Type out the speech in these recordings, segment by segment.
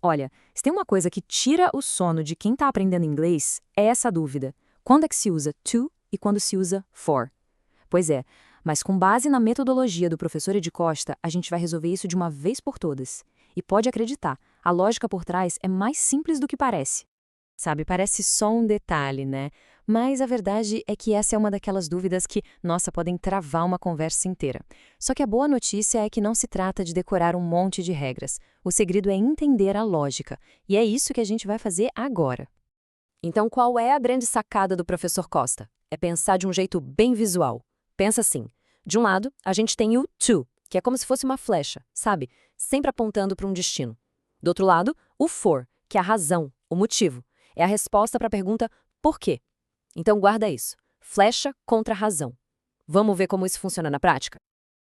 Olha, se tem uma coisa que tira o sono de quem está aprendendo inglês, é essa dúvida. Quando é que se usa to e quando se usa for? Pois é, mas com base na metodologia do professor Ed Costa, a gente vai resolver isso de uma vez por todas. E pode acreditar, a lógica por trás é mais simples do que parece. Sabe, parece só um detalhe, né? Mas a verdade é que essa é uma daquelas dúvidas que, nossa, podem travar uma conversa inteira. Só que a boa notícia é que não se trata de decorar um monte de regras. O segredo é entender a lógica. E é isso que a gente vai fazer agora. Então, qual é a grande sacada do professor Costa? É pensar de um jeito bem visual. Pensa assim: de um lado, a gente tem o to, que é como se fosse uma flecha, sabe? Sempre apontando para um destino. Do outro lado, o for, que é a razão, o motivo. É a resposta para a pergunta por quê. Então, guarda isso. Flecha contra razão. Vamos ver como isso funciona na prática?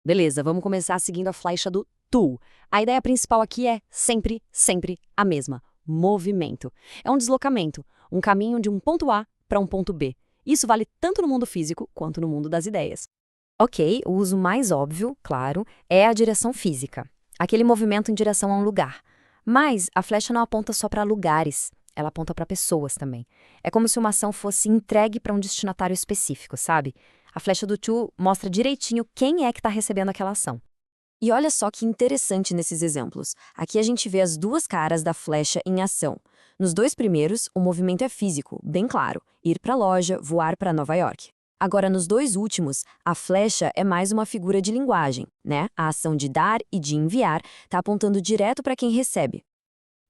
Beleza, vamos começar seguindo a flecha do to. A ideia principal aqui é sempre, sempre a mesma: movimento. É um deslocamento, um caminho de um ponto A para um ponto B. Isso vale tanto no mundo físico quanto no mundo das ideias. Ok, o uso mais óbvio, claro, é a direção física. Aquele movimento em direção a um lugar. Mas a flecha não aponta só para lugares, ela aponta para pessoas também. É como se uma ação fosse entregue para um destinatário específico, sabe? A flecha do to mostra direitinho quem é que está recebendo aquela ação. E olha só que interessante nesses exemplos. Aqui a gente vê as duas caras da flecha em ação. Nos dois primeiros, o movimento é físico, bem claro: ir para a loja, voar para Nova York. Agora, nos dois últimos, a flecha é mais uma figura de linguagem, né? A ação de dar e de enviar está apontando direto para quem recebe.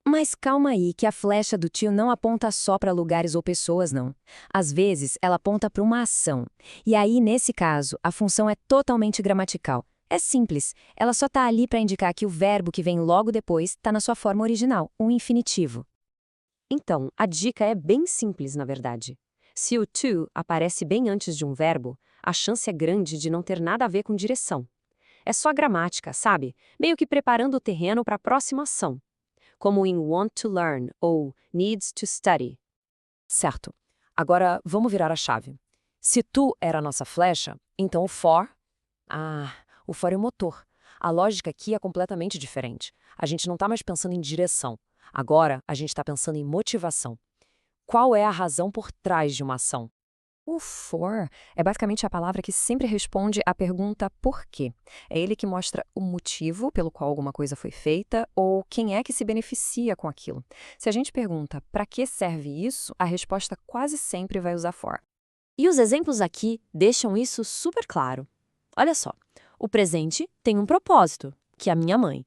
Mas calma aí, que a flecha do tio não aponta só para lugares ou pessoas, não. Às vezes, ela aponta para uma ação. E aí, nesse caso, a função é totalmente gramatical. É simples, ela só está ali para indicar que o verbo que vem logo depois está na sua forma original, um infinitivo. Então, a dica é bem simples, na verdade. Se o to aparece bem antes de um verbo, a chance é grande de não ter nada a ver com direção. É só gramática, sabe? Meio que preparando o terreno para a próxima ação, como em want to learn ou needs to study. Certo. Agora, vamos virar a chave. Se to era a nossa flecha, então o for... o for é o motor. A lógica aqui é completamente diferente. A gente não está mais pensando em direção. Agora, a gente está pensando em motivação. Qual é a razão por trás de uma ação? O for é basicamente a palavra que sempre responde à pergunta por quê. É ele que mostra o motivo pelo qual alguma coisa foi feita ou quem é que se beneficia com aquilo. Se a gente pergunta para que serve isso, a resposta quase sempre vai usar for. E os exemplos aqui deixam isso super claro. Olha só, o presente tem um propósito, que é a minha mãe.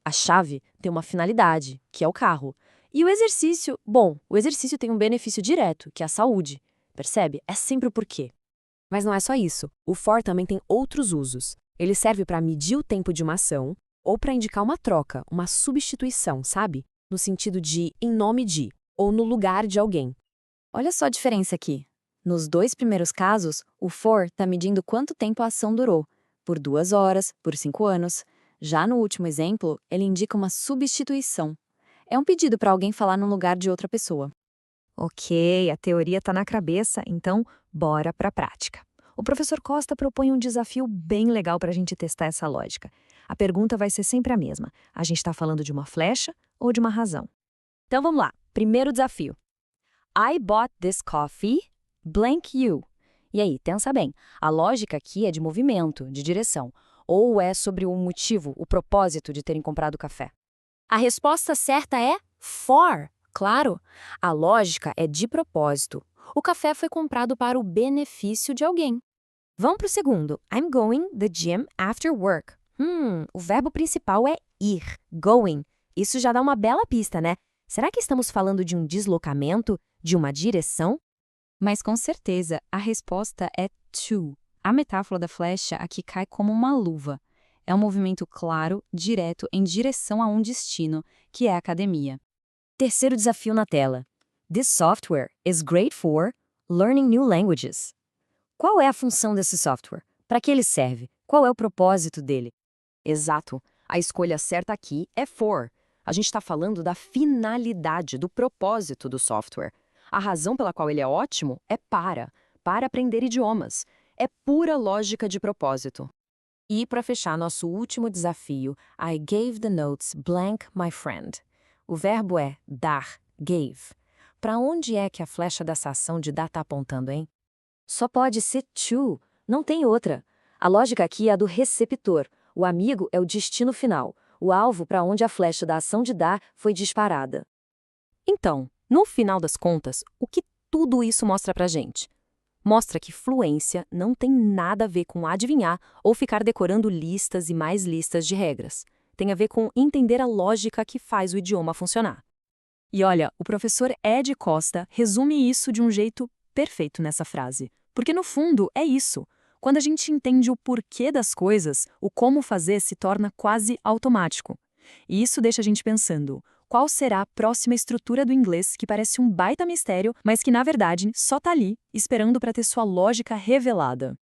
A chave tem uma finalidade, que é o carro. E o exercício, bom, o exercício tem um benefício direto, que é a saúde. Percebe? É sempre o porquê. Mas não é só isso. O for também tem outros usos. Ele serve para medir o tempo de uma ação ou para indicar uma troca, uma substituição, sabe? No sentido de em nome de ou no lugar de alguém. Olha só a diferença aqui. Nos dois primeiros casos, o for está medindo quanto tempo a ação durou. Por 2 horas, por 5 anos. Já no último exemplo, ele indica uma substituição. É um pedido para alguém falar no lugar de outra pessoa. Ok, a teoria está na cabeça, então bora para a prática. O professor Costa propõe um desafio bem legal para a gente testar essa lógica. A pergunta vai ser sempre a mesma. A gente está falando de uma flecha ou de uma razão? Então vamos lá. Primeiro desafio. I bought this coffee, blank you. E aí, pensa bem. A lógica aqui é de movimento, de direção. Ou é sobre o motivo, o propósito de terem comprado o café? A resposta certa é for. Claro, a lógica é de propósito. O café foi comprado para o benefício de alguém. Vamos para o segundo. I'm going the gym after work. O verbo principal é ir, going. Isso já dá uma bela pista, né? Será que estamos falando de um deslocamento, de uma direção? Mas com certeza, a resposta é to. A metáfora da flecha aqui cai como uma luva. É um movimento claro, direto, em direção a um destino, que é a academia. Terceiro desafio na tela. This software is great for learning new languages. Qual é a função desse software? Para que ele serve? Qual é o propósito dele? Exato. A escolha certa aqui é for. A gente está falando da finalidade, do propósito do software. A razão pela qual ele é ótimo é para aprender idiomas. É pura lógica de propósito. E para fechar nosso último desafio, I gave the notes blank, my friend. O verbo é dar, gave. Para onde é que a flecha dessa ação de dar está apontando, hein? Só pode ser to, não tem outra. A lógica aqui é a do receptor. O amigo é o destino final, o alvo para onde a flecha da ação de dar foi disparada. Então, no final das contas, o que tudo isso mostra pra gente? Mostra que fluência não tem nada a ver com adivinhar ou ficar decorando listas e mais listas de regras. Tem a ver com entender a lógica que faz o idioma funcionar. E olha, o professor Ed Costa resume isso de um jeito perfeito nessa frase. Porque no fundo é isso. Quando a gente entende o porquê das coisas, o como fazer se torna quase automático. E isso deixa a gente pensando, qual será a próxima estrutura do inglês que parece um baita mistério, mas que na verdade só tá ali, esperando para ter sua lógica revelada?